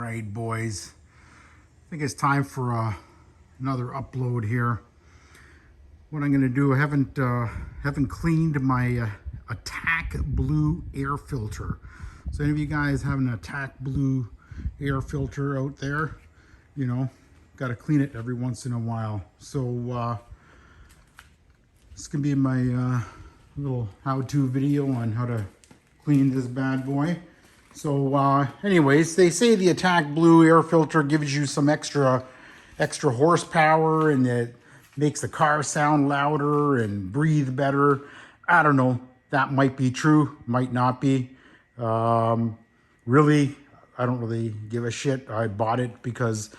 right, boys. I think it's time for another upload here. What I'm going to do, I haven't cleaned my Attack Blue air filter. So any of you guys have an Attack Blue air filter out there, you know, got to clean it every once in a while. So this can be my little how-to video on how to clean this bad boy. So anyways, they say the Attack Blue air filter gives you some extra horsepower, and it makes the car sound louder and breathe better. I don't know. That might be true, might not be. Really, I don't really give a shit. I bought it because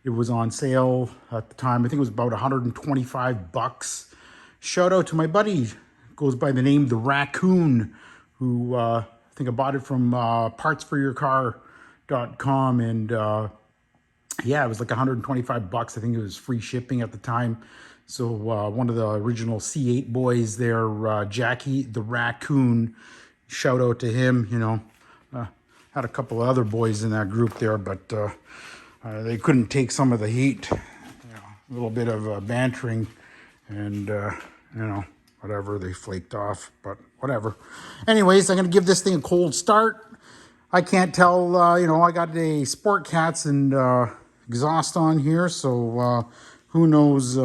it was on sale at the time. I think it was about 125 bucks. Shout out to my buddy, goes by the name The Raccoon, who I think I bought it from partsforyourcar.com, and yeah, it was like 125 bucks. I think it was free shipping at the time. So one of the original C8 boys there, Jackie the Raccoon, shout out to him. You know, had a couple of other boys in that group there, but they couldn't take some of the heat. You know, a little bit of bantering, and you know, whatever, they flaked off, but whatever. Anyways, I'm gonna give this thing a cold start. I can't tell, you know, I got a Sport Cats and exhaust on here, so who knows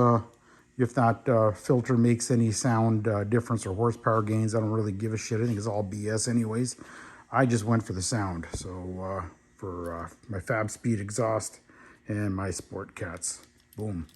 if that filter makes any sound difference or horsepower gains. I don't really give a shit. I think it's all BS anyways. I just went for the sound. So for my Fab Speed exhaust and my Sport Cats. Boom.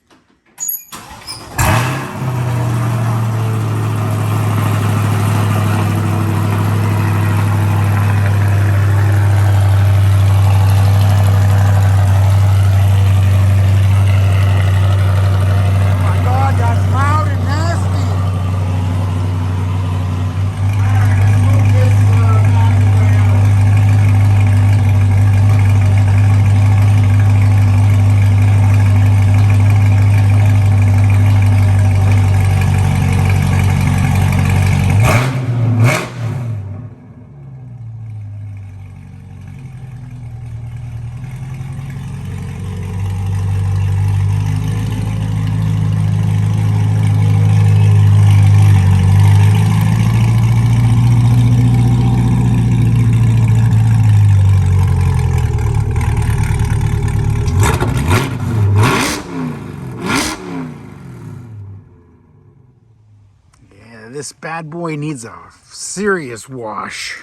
This bad boy needs a serious wash.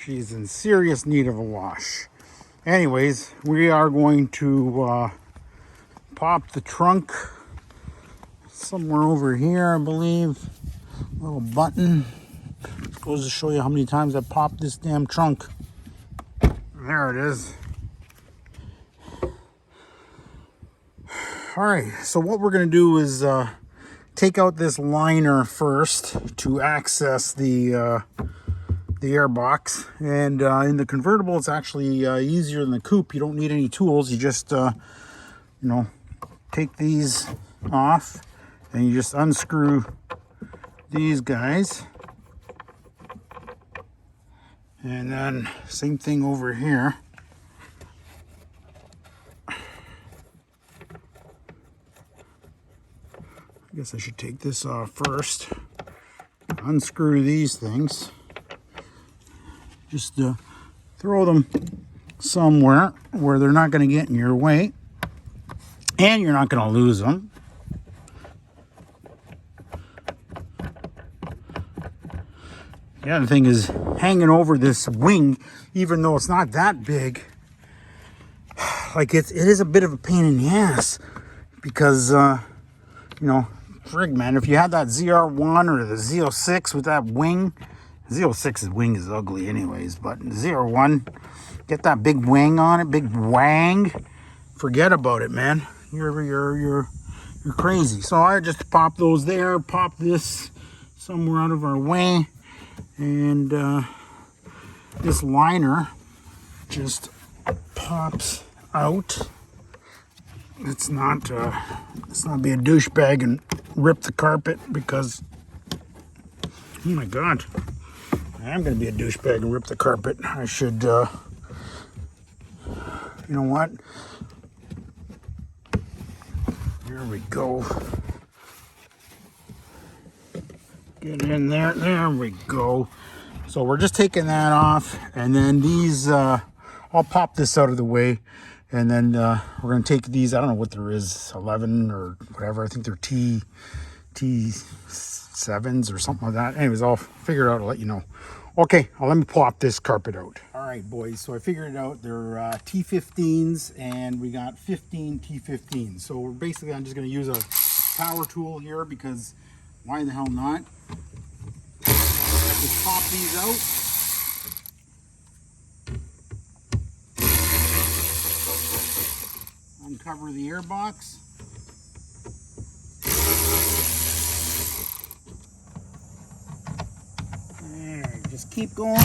She's in serious need of a wash. Anyways, we are going to pop the trunk somewhere over here, I believe. Little button. Goes to show you how many times I popped this damn trunk. There it is. All right, so what we're going to do is take out this liner first to access the airbox. And in the convertible, it's actually easier than the coupe. You don't need any tools. You just, you know, take these off and you just unscrew these guys. And then same thing over here. I guess I should take this off first. Unscrew these things. Just throw them somewhere where they're not going to get in your way. And you're not going to lose them. The other thing is hanging over this wing, even though it's not that big, like it is a bit of a pain in the ass, because you know, frig man, if you had that ZR1 or the Z06 with that wing, Z06's wing is ugly anyways, but ZR1, get that big wing on it, big wang, forget about it, man. You're crazy. So I just pop those there, pop this somewhere out of our way, and this liner just pops out. Let's not be a douchebag and rip the carpet, because oh my god, I am going to be a douchebag and rip the carpet. I should You know what? There we go. Get in there. There we go. So we're just taking that off, and then these, I'll pop this out of the way, and then we're going to take these, I don't know what there is, 11 or whatever. I think they're T7s or something like that. Anyways, I'll figure it out. I'll let you know. Okay, let me plop this carpet out. All right, boys, so I figured it out. They're T15s, and we got 15 T15s. So basically, I'm just going to use a power tool here, because why the hell not? Just pop these out. Uncover the air box. There, just keep going.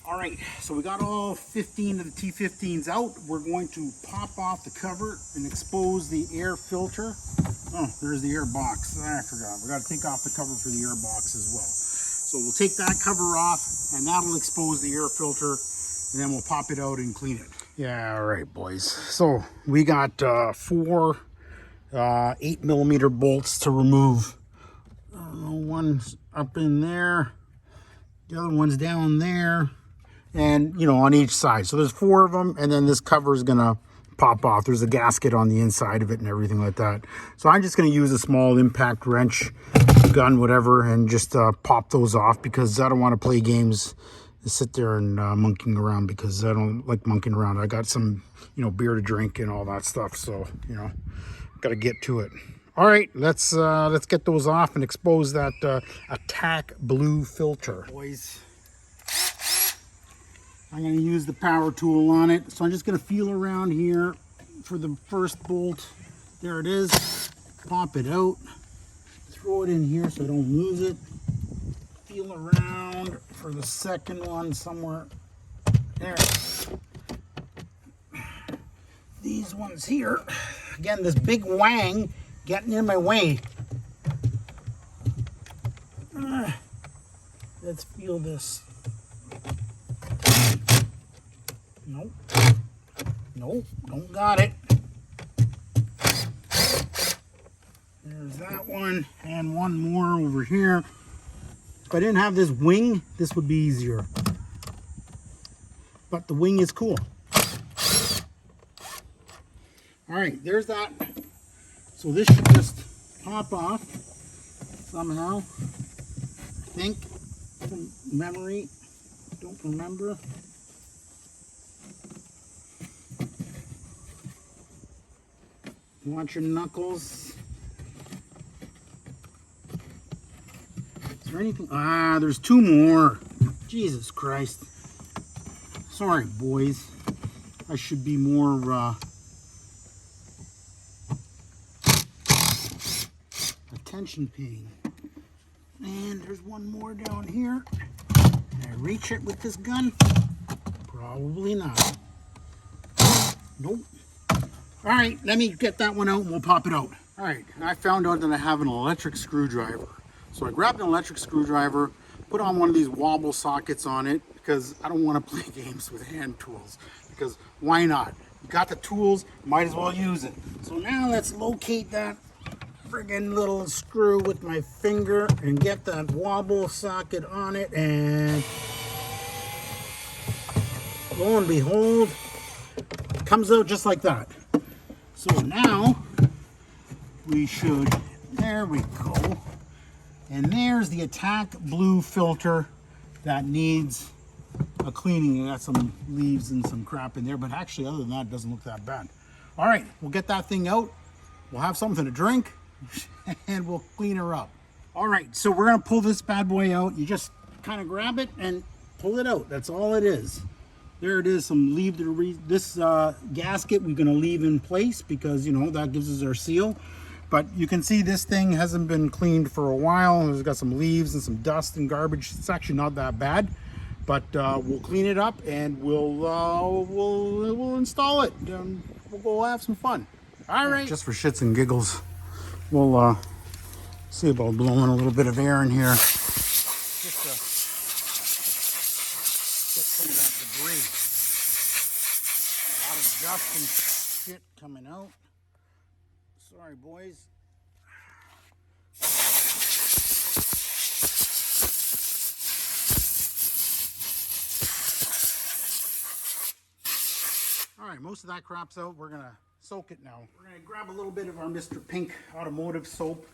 All right, so we got all 15 of the T15s out. We're going to pop off the cover and expose the air filter. Oh, there's the air box. I forgot. We got to take off the cover for the air box as well. So we'll take that cover off, and that'll expose the air filter, and then we'll pop it out and clean it. Yeah, all right, boys. So we got 4 8mm bolts to remove. One's up in there. The other one's down there. And, you know, on each side. So there's 4 of them, and then this cover is going to pop off. There's a gasket on the inside of it and everything like that. So I'm just going to use a small impact wrench, gun, whatever, and just pop those off, because I don't want to play games and sit there and monkeying around, because I don't like monkeying around. I got some, you know, beer to drink and all that stuff. So, you know, got to get to it. All right, let's get those off and expose that Attack Blue filter. Boys, I'm going to use the power tool on it. So I'm just going to feel around here for the first bolt. There it is. Pop it out. Throw it in here so I don't lose it. Feel around for the second one somewhere. There. These ones here. Again, this big wang getting in my way. Let's feel this. Nope. Nope, don't got it. There's that one, and one more over here. If I didn't have this wing, this would be easier. But the wing is cool. All right, there's that. So this should just pop off somehow. I think, from memory, don't remember. Watch your knuckles. Is there anything? Ah, there's 2 more. Jesus Christ. Sorry, boys. I should be more attention paying. And there's one more down here. Can I reach it with this gun? Probably not. Nope. All right, let me get that one out and we'll pop it out. All right, I found out that I have an electric screwdriver. So I grabbed an electric screwdriver, put on one of these wobble sockets on it, because I don't want to play games with hand tools. Because why not? You got the tools, might as well use it. So now let's locate that friggin' little screw with my finger and get that wobble socket on it, and lo and behold, it comes out just like that. So now we should, there we go. And there's the Attack Blue filter that needs a cleaning. I got some leaves and some crap in there, but actually other than that, it doesn't look that bad. All right, we'll get that thing out. We'll have something to drink and we'll clean her up. All right, so we're gonna pull this bad boy out. You just kind of grab it and pull it out. That's all it is. There it is, some leave this gasket we're gonna leave in place, because, you know, that gives us our seal. But you can see this thing hasn't been cleaned for a while. It's got some leaves and some dust and garbage. It's actually not that bad, but we'll clean it up and we'll install it. we'll go have some fun. All right. Just for shits and giggles, we'll see about blowing a little bit of air in here. Just to get some of that debris. A lot of dust and shit coming out. Sorry, boys. All right, most of that crap's out. We're gonna soak it now. We're gonna grab a little bit of our Mr. Pink automotive soap.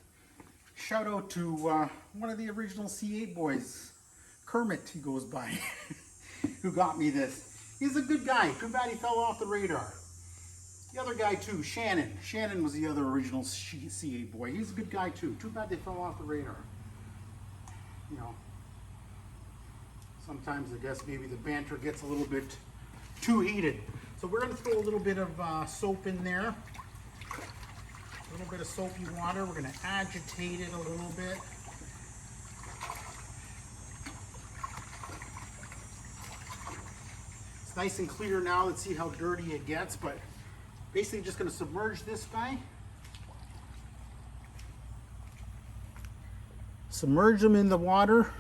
Shout out to one of the original C8 boys, Kermit, he goes by, who got me this. He's a good guy. Too bad he fell off the radar. The other guy too, Shannon. Shannon was the other original C8 boy. He's a good guy too. Too bad they fell off the radar. You know, sometimes I guess maybe the banter gets a little bit too heated. So we're going to throw a little bit of soap in there. A little bit of soapy water. We're going to agitate it a little bit. It's nice and clear now. Let's see how dirty it gets. But basically just going to submerge this guy. Submerge them in the water.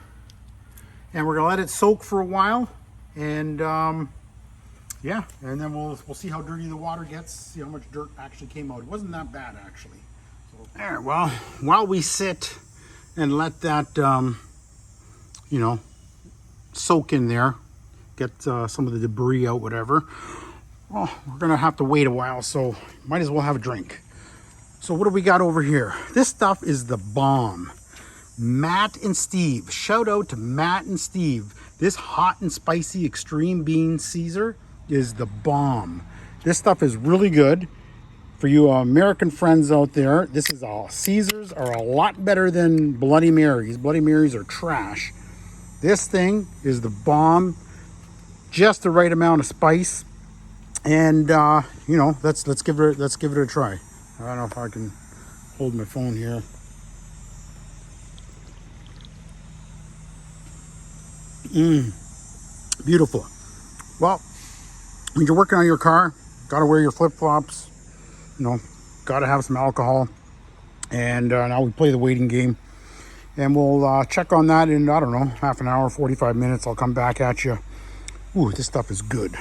And we're going to let it soak for a while. And yeah, and then we'll see how dirty the water gets, see how much dirt actually came out. It wasn't that bad, actually. So, all right, well, while we sit and let that, you know, soak in there, get some of the debris out, whatever, well, we're going to have to wait a while, so might as well have a drink. So what do we got over here? This stuff is the bomb. Matt and Steve. Shout out to Matt and Steve. This hot and spicy extreme bean Caesar is the bomb. This stuff is really good. For you American friends out there, this is all. Caesars are a lot better than Bloody Marys. Bloody Marys are trash. This thing is the bomb. Just the right amount of spice. And you know, let's give it a try. I don't know if I can hold my phone here. Beautiful. Well, when you're working on your car, gotta wear your flip-flops, you know, gotta have some alcohol. And now we play the waiting game. And we'll check on that in, I don't know, half an hour, 45 minutes. I'll come back at you. Ooh, this stuff is good.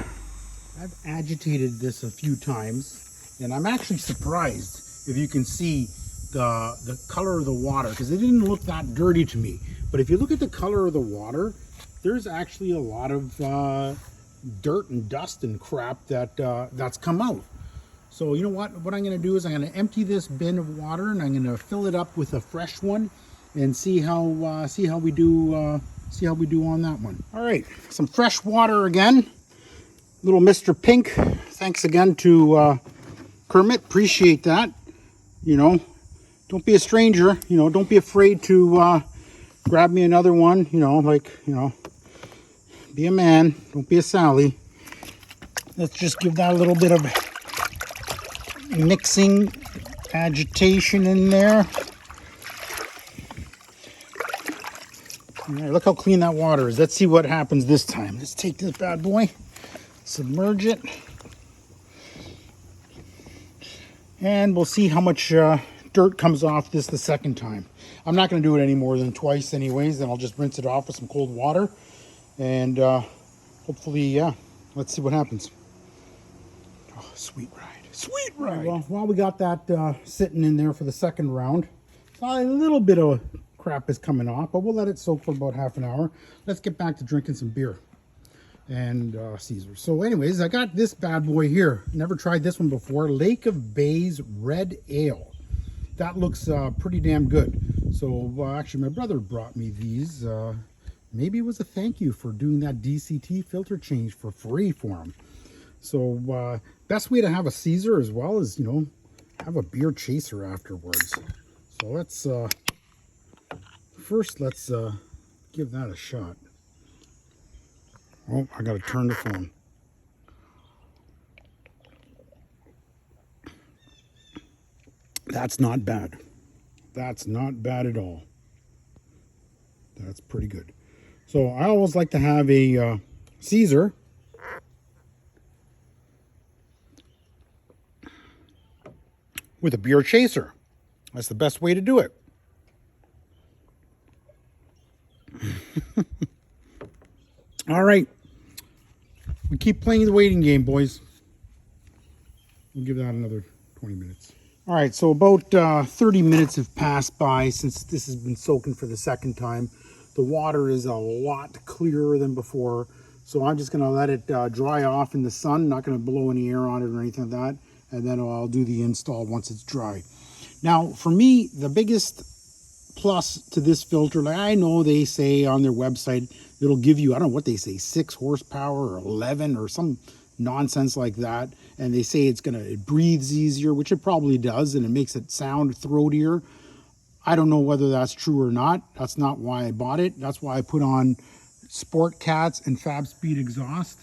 I've agitated this a few times, and I'm actually surprised if you can see the color of the water, because it didn't look that dirty to me. But if you look at the color of the water, there's actually a lot of dirt and dust and crap that's come out. So you know what I'm going to do is I'm going to empty this bin of water, and I'm going to fill it up with a fresh one and see how we do on that one. All right, some fresh water again. Little Mr. Pink. Thanks again to Kermit. Appreciate that. You know, don't be a stranger. You know, don't be afraid to grab me another one. You know, like, you know, be a man. Don't be a Sally. Let's just give that a little bit of mixing agitation in there. All right, look how clean that water is. Let's see what happens this time. Let's take this bad boy, submerge it, and we'll see how much dirt comes off this the second time. I'm not going to do it any more than twice anyways. Then I'll just rinse it off with some cold water. And hopefully, yeah, let's see what happens. Oh, sweet ride. Sweet ride. Well, while we got that sitting in there for the second round, a little bit of crap is coming off, but we'll let it soak for about half an hour. Let's get back to drinking some beer and Caesar. So anyways, I got this bad boy here. Never tried this one before. Lake of Bays Red Ale. That looks pretty damn good. So actually, my brother brought me these. Maybe it was a thank you for doing that DCT filter change for free for him. So best way to have a Caesar as well is, you know, have a beer chaser afterwards. So let's first let's give that a shot. Oh, I gotta turn the phone. That's not bad. That's not bad at all. That's pretty good. So I always like to have a Caesar with a beer chaser. That's the best way to do it. All right. We keep playing the waiting game, boys. We'll give that another 20 minutes. All right, so about 30 minutes have passed by since this has been soaking for the second time. The water is a lot clearer than before, so I'm just going to let it dry off in the sun. Not going to blow any air on it or anything like that, and then I'll do the install once it's dry. Now, for me, the biggest plus to this filter, like I know they say on their website, it'll give you, I don't know what they say, 6 horsepower or 11 or some nonsense like that. And they say it breathes easier, which it probably does, and it makes it sound throatier. I don't know whether that's true or not. That's not why I bought it. That's why I put on Sport Cats and Fab Speed exhaust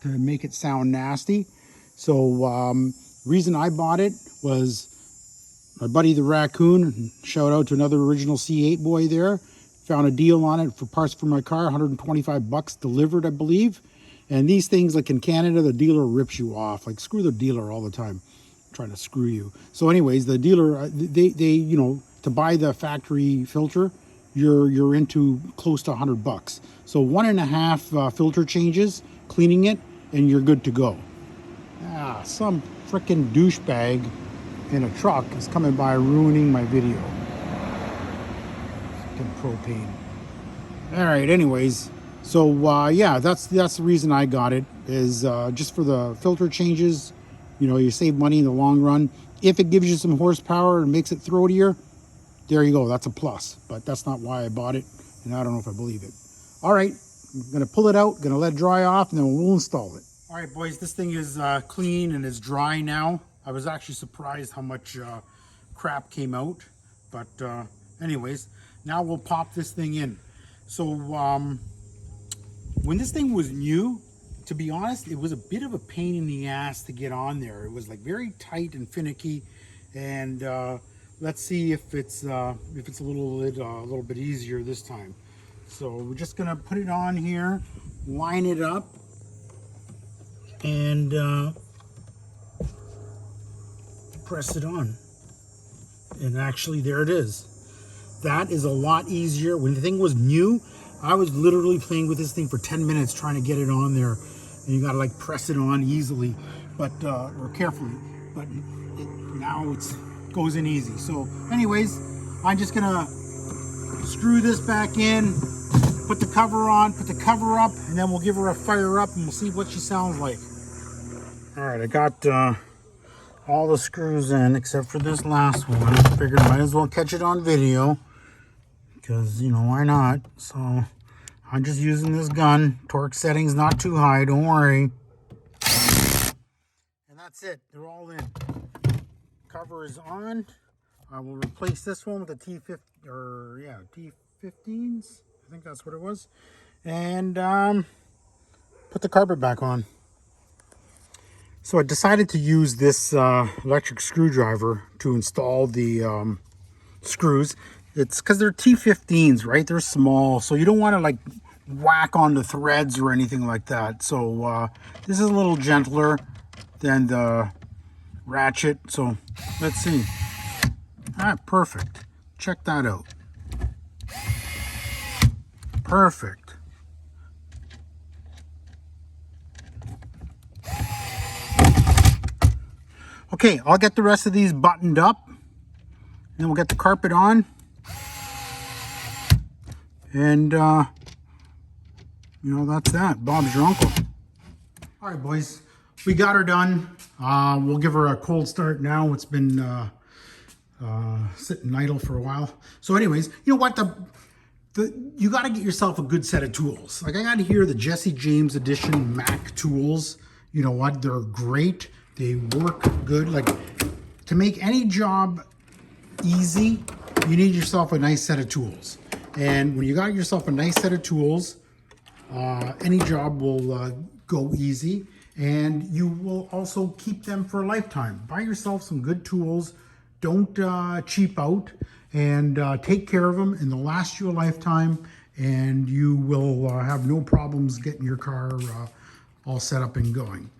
to make it sound nasty. So reason I bought it was my buddy the Raccoon, shout out to another original C8 boy there, found a deal on it for parts for my car, 125 bucks delivered, I believe. And these things, like in Canada, the dealer rips you off. Like, screw the dealer all the time, trying to screw you. So anyways, the dealer, they you know, to buy the factory filter, you're into close to 100 bucks. So 1.5 filter changes, cleaning it, and you're good to go. Ah, some frickin' douchebag in a truck is coming by ruining my video. Frickin' propane. All right, anyways. So yeah, that's the reason I got it, is just for the filter changes. You know, you save money in the long run. If it gives you some horsepower and makes it throatier, there you go, that's a plus. But that's not why I bought it, and I don't know if I believe it. All right, I'm gonna pull it out, gonna let it dry off, and then we'll install it. All right, boys, this thing is clean and is dry now. I was actually surprised how much crap came out. But anyways, now we'll pop this thing in. So when this thing was new, to be honest, it was a bit of a pain in the ass to get on there. It was like very tight and finicky, and let's see if it's a little bit easier this time. So we're just gonna put it on here, line it up, and press it on. And actually, there it is. That is a lot easier. When the thing was new, I was literally playing with this thing for 10 minutes trying to get it on there, and you gotta like press it on easily, but or carefully. But now it goes in easy. So, anyways, I'm just gonna screw this back in, put the cover on, put the cover up, and then we'll give her a fire up, and we'll see what she sounds like. All right, I got all the screws in except for this last one. Figured I might as well catch it on video, because, you know, why not? So I'm just using this gun. Torque setting's not too high, don't worry. And that's it, they're all in. Cover is on. I will replace this one with the T15, or yeah, T15s. I think that's what it was. And put the carpet back on. So I decided to use this electric screwdriver to install the screws. It's because they're T15s, right? They're small, so you don't want to like whack on the threads or anything like that. So this is a little gentler than the ratchet. So let's see. Ah, perfect. Check that out. Perfect. Okay, I'll get the rest of these buttoned up, and then we'll get the carpet on. And, you know, that's that. Bob's your uncle. All right, boys, we got her done. We'll give her a cold start now. It's been sitting idle for a while. So anyways, you know what? You got to get yourself a good set of tools. Like, I got here the Jesse James Edition Mac tools. You know what? They're great. They work good. Like, to make any job easy, you need yourself a nice set of tools. And when you got yourself a nice set of tools, any job will go easy, and you will also keep them for a lifetime. Buy yourself some good tools. Don't cheap out, and take care of them, and they'll last you a lifetime, and you will have no problems getting your car all set up and going.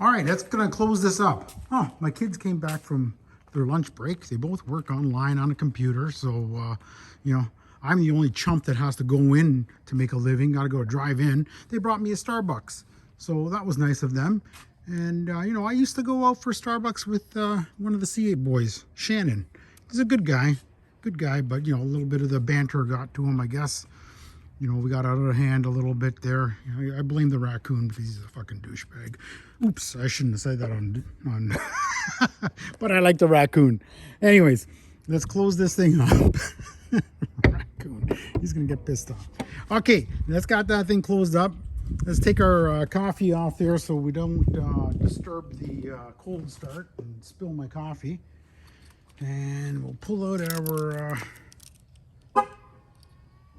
All right, that's gonna close this up. Oh, my kids came back from their lunch break. They both work online on a computer. So, you know, I'm the only chump that has to go in to make a living. Got to go drive in. They brought me a Starbucks. So that was nice of them. And, you know, I used to go out for Starbucks with one of the C8 boys, Shannon. He's a good guy. Good guy, but, you know, a little bit of the banter got to him, I guess. You know, we got out of hand a little bit there. You know, I blame the raccoon because he's a fucking douchebag. Oops, I shouldn't have said that on but I like the raccoon. Anyways, let's close this thing up. Raccoon, he's gonna get pissed off. Okay, let's got that thing closed up. Let's take our coffee off there so we don't disturb the cold start and spill my coffee. And we'll pull out our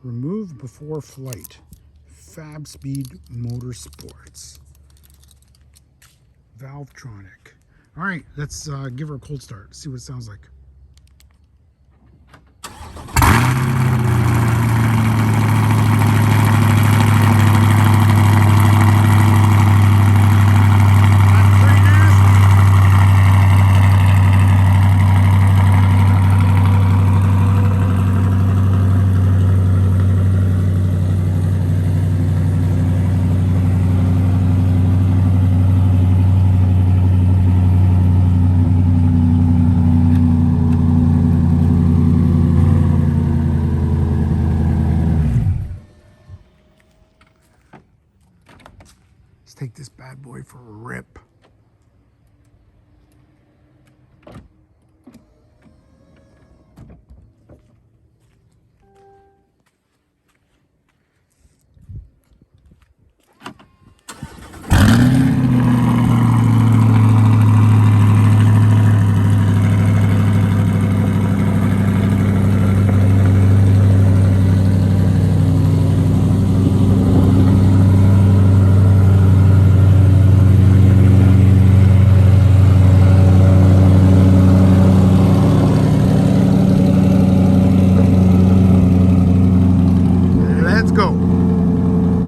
remove before flight Fab Speed Motorsports Valvetronic. All right, let's give her a cold start, see what it sounds like.